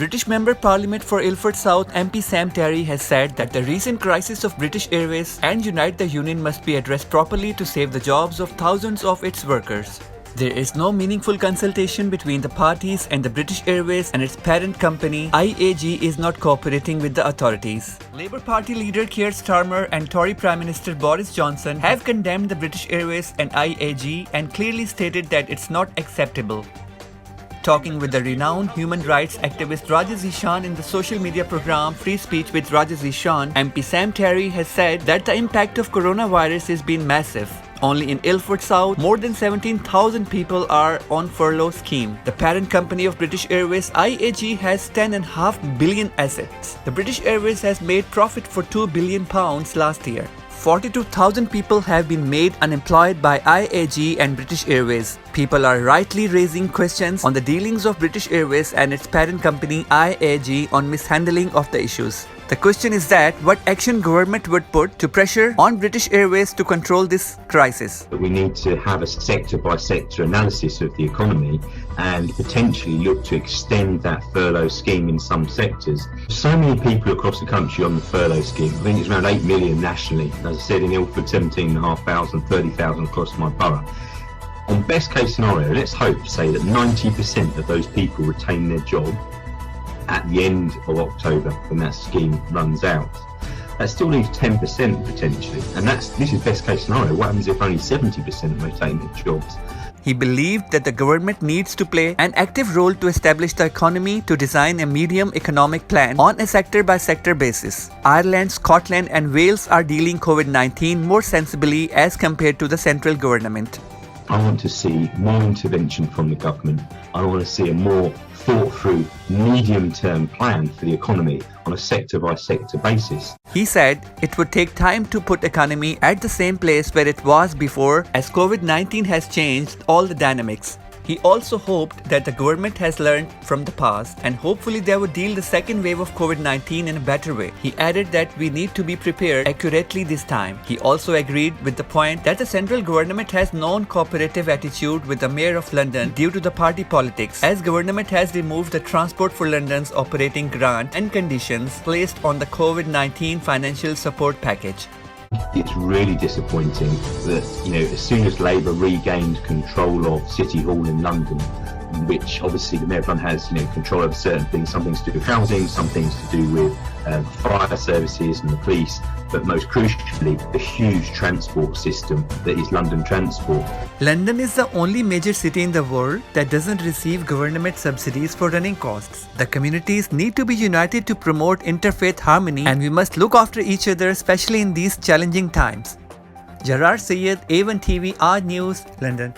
British Member Parliament for Ilford South MP Sam Tarry has said that the recent crisis of British Airways and Unite the Union must be addressed properly to save the jobs of thousands of its workers. There is no meaningful consultation between the parties, and the British Airways and its parent company IAG is not cooperating with the authorities. Labour Party leader Keir Starmer and Tory Prime Minister Boris Johnson have condemned the British Airways and IAG and clearly stated that it's not acceptable. Talking with the renowned human rights activist Raja Zeeshan in the social media program Free Speech with Raja Zeeshan, MP Sam Tarry has said that the impact of coronavirus has been massive. Only in Ilford South, more than 17,000 people are on furlough scheme. The parent company of British Airways, IAG, has 10.5 billion assets. The British Airways has made profit for £2 billion last year. 42,000 people have been made unemployed by IAG and British Airways. People are rightly raising questions on the dealings of British Airways and its parent company IAG on mishandling of the issues. The question is that what action government would put to pressure on British Airways to control this crisis. We need to have a sector-by-sector analysis of the economy and potentially look to extend that furlough scheme in some sectors. So many people across the country on the furlough scheme. I think it's around 8 million nationally. As I said, in Ilford, 17,500, 30,000 across my borough. On best case scenario, let's hope, say, that 90% of those people retain their job at the end of October when that scheme runs out. That still leaves 10% potentially, and this is best case scenario. What happens if only 70% retain their jobs? He believed that the government needs to play an active role to establish the economy, to design a medium economic plan on a sector-by-sector basis. Ireland, Scotland and Wales are dealing COVID-19 more sensibly as compared to the central government. I want to see more intervention from the government. I want to see a more thought-through, medium-term plan for the economy on a sector-by-sector basis. He said it would take time to put economy at the same place where it was before, as COVID-19 has changed all the dynamics. He also hoped that the government has learned from the past and hopefully they would deal the second wave of COVID-19 in a better way. He added that we need to be prepared accurately this time. He also agreed with the point that the central government has non-cooperative attitude with the Mayor of London due to the party politics, as government has removed the Transport for London's operating grant and conditions placed on the COVID-19 financial support package. It's really disappointing that, as soon as Labour regained control of City Hall in London, which obviously the Mayor of London has, control over certain things, some things to do with housing, some things to do with fire services and the police, but most crucially, the huge transport system that is London Transport. London is the only major city in the world that doesn't receive government subsidies for running costs. The communities need to be united to promote interfaith harmony, and we must look after each other, especially in these challenging times. Jarrar, Syed, A1TV, News, London.